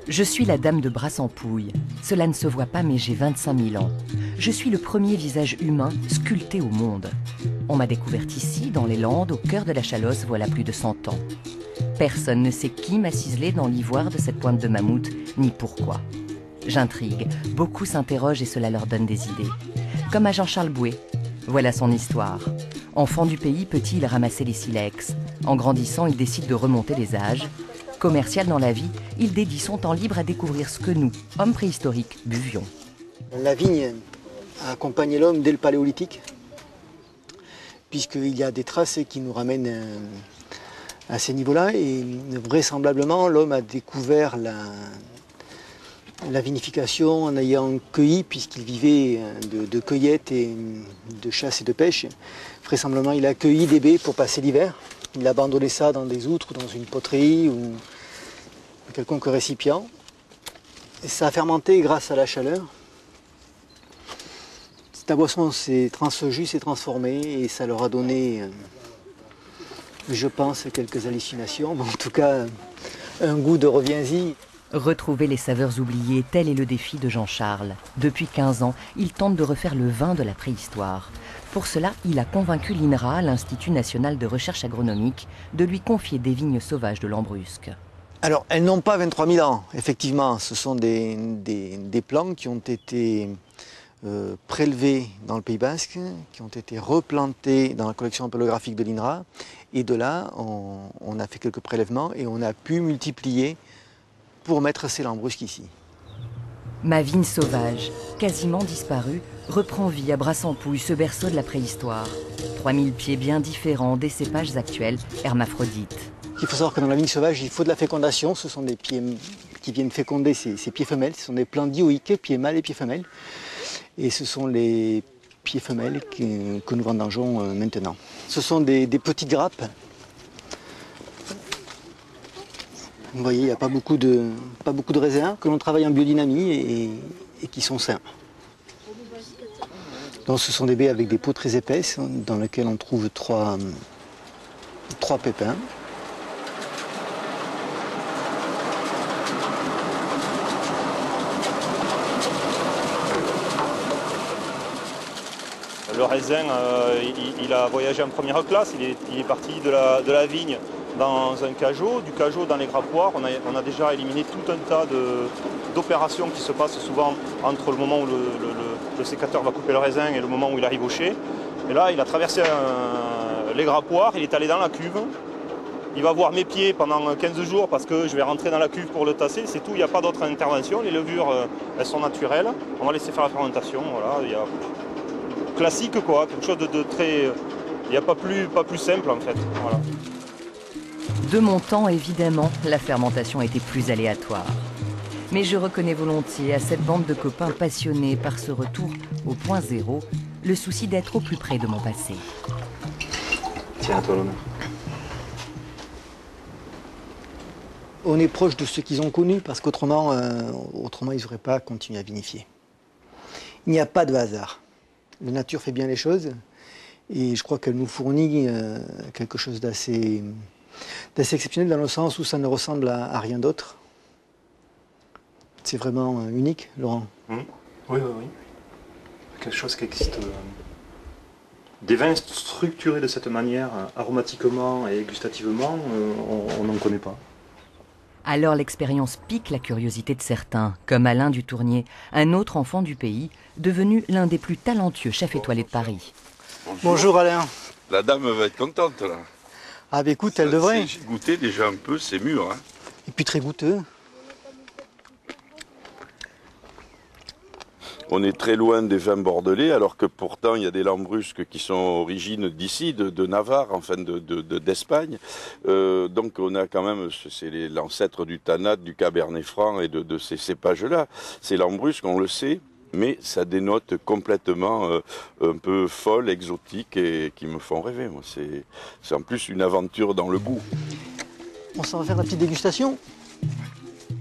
Je suis la dame de Brassampouille. Cela ne se voit pas, mais j'ai 25 000 ans. Je suis le premier visage humain sculpté au monde. On m'a découverte ici, dans les Landes, au cœur de la Chalosse, voilà plus de 100 ans. Personne ne sait qui m'a ciselé dans l'ivoire de cette pointe de mammouth, ni pourquoi. J'intrigue, beaucoup s'interrogent et cela leur donne des idées. Comme à Jean-Charles Bouet. Voilà son histoire. Enfant du pays, petit, il ramassait les silex. En grandissant, il décide de remonter les âges. Commercial dans la vie, il dédie son temps libre à découvrir ce que nous, hommes préhistoriques, buvions. La vigne a accompagné l'homme dès le Paléolithique, puisqu'il y a des traces qui nous ramènent à ces niveaux-là. Et vraisemblablement, l'homme a découvert la vinification en ayant cueilli, puisqu'il vivait de cueillette et de chasse et de pêche. Vraisemblablement, il a cueilli des baies pour passer l'hiver. Il a abandonné ça dans des outres, dans une poterie ou quelconque récipient. Et ça a fermenté grâce à la chaleur. Cette boisson, ce jus s'est transformé et ça leur a donné, je pense, quelques hallucinations. Mais en tout cas, un goût de reviens-y. Retrouver les saveurs oubliées, tel est le défi de Jean-Charles. Depuis 15 ans, il tente de refaire le vin de la préhistoire. Pour cela, il a convaincu l'INRA, l'Institut national de recherche agronomique, de lui confier des vignes sauvages de Lambrusque. Alors, elles n'ont pas 23 000 ans, effectivement. Ce sont des plants qui ont été prélevés dans le Pays Basque, qui ont été replantés dans la collection paléographique de l'INRA. Et de là, on a fait quelques prélèvements et on a pu multiplier pour mettre ces lambrusques ici. Ma vigne sauvage, quasiment disparue, reprend vie à Brassampouille, ce berceau de la préhistoire. 3000 pieds bien différents des cépages actuels, hermaphrodites. Il faut savoir que dans la vigne sauvage, il faut de la fécondation. Ce sont des pieds qui viennent féconder ces pieds femelles. Ce sont des plants dioïques, pieds mâles et pieds femelles. Et ce sont les pieds femelles que nous vendangeons maintenant. Ce sont des petites grappes. Vous voyez, il n'y a pas beaucoup de raisins que l'on travaille en biodynamie et qui sont sains. Donc ce sont des baies avec des peaux très épaisses dans lesquelles on trouve trois pépins. Le raisin, il a voyagé en première classe, il est parti de la vigne dans un cajot, du cajot dans les grappoirs. On a déjà éliminé tout un tas d'opérations qui se passent souvent entre le moment où le sécateur va couper le raisin et le moment où il arrive au chai. Et là, il a traversé les grappoirs, il est allé dans la cuve. Il va voir mes pieds pendant 15 jours parce que je vais rentrer dans la cuve pour le tasser. C'est tout, il n'y a pas d'autre intervention. Les levures, elles sont naturelles. On va laisser faire la fermentation. Voilà, il y a classique quoi, quelque chose de très... Il n'y a pas plus simple en fait. Voilà. De mon temps, évidemment, la fermentation était plus aléatoire. Mais je reconnais volontiers à cette bande de copains passionnés par ce retour au point zéro, le souci d'être au plus près de mon passé. Tiens, à toi l'honneur. On est proche de ce qu'ils ont connu parce qu'autrement, ils n'auraient pas continué à vinifier. Il n'y a pas de hasard. La nature fait bien les choses et je crois qu'elle nous fournit quelque chose d'assez exceptionnel dans le sens où ça ne ressemble à rien d'autre. C'est vraiment unique, Laurent. Oui. Quelque chose qui existe. Des vins structurés de cette manière, aromatiquement et gustativement, on n'en connaît pas. Alors l'expérience pique la curiosité de certains, comme Alain Dutournier, un autre enfant du pays, devenu l'un des plus talentueux chefs étoilés de Paris. Bonjour Alain. La dame va être contente là. Ah bah écoute, elle devrait. J'ai goûté déjà un peu, c'est mûr. Hein. Et puis très goûteux. On est très loin des vins bordelais, alors que pourtant il y a des lambrusques qui sont origines d'ici, de Navarre, enfin d'Espagne. Donc on a quand même, c'est l'ancêtre du Tanat, du Cabernet Franc et de ces cépages-là. Ces lambrusques, on le sait, mais ça dénote complètement un peu folle, exotique et qui me font rêver. Moi, c'est en plus une aventure dans le goût. On s'en va faire la petite dégustation.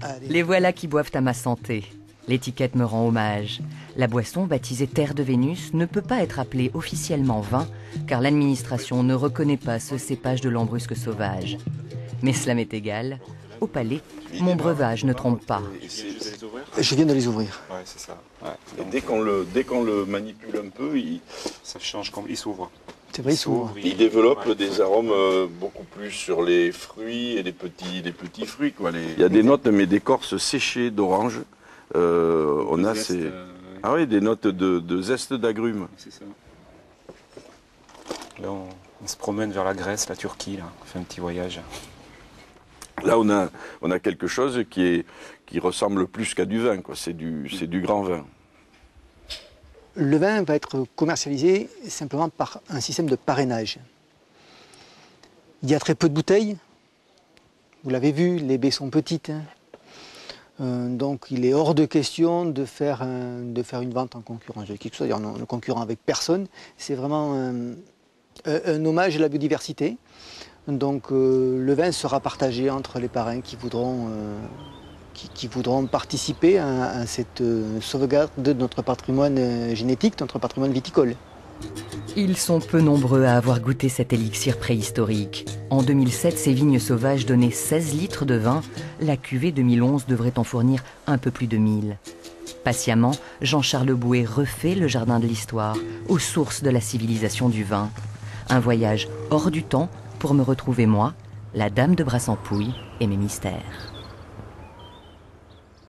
Allez. Les voilà qui boivent à ma santé. L'étiquette me rend hommage. La boisson, baptisée Terre de Vénus, ne peut pas être appelée officiellement vin, car l'administration ne reconnaît pas ce cépage de lambrusque sauvage. Mais cela m'est égal. Au palais, mon breuvage ne trompe pas. Je viens de les ouvrir. Ouais, c'est ça. Ouais. Et dès qu'on le manipule un peu, Ça change, il s'ouvre. C'est vrai, ils s'ouvrent. il développe des arômes beaucoup plus sur les fruits et les petits fruits. Quoi. Il y a des notes, mais d'écorce séchée d'orange. On a ces... Ah oui, des notes de zeste d'agrumes. C'est ça. Là, on se promène vers la Grèce, la Turquie, là. On fait un petit voyage. Là, on a quelque chose qui ressemble plus qu'à du vin. C'est du grand vin. Le vin va être commercialisé simplement par un système de parrainage. Il y a très peu de bouteilles. Vous l'avez vu, les baies sont petites. Donc il est hors de question de faire une vente en concurrence. C'est-à-dire en concurrent avec personne. C'est vraiment un hommage à la biodiversité. Donc le vin sera partagé entre les parrains qui voudront participer à cette sauvegarde de notre patrimoine génétique, de notre patrimoine viticole. Ils sont peu nombreux à avoir goûté cet élixir préhistorique. En 2007, ces vignes sauvages donnaient 16 litres de vin. La cuvée 2011 devrait en fournir un peu plus de 1000. Patiemment, Jean-Charles Bouet refait le jardin de l'histoire, aux sources de la civilisation du vin. Un voyage hors du temps pour me retrouver moi, la dame de Brassempouille et mes mystères.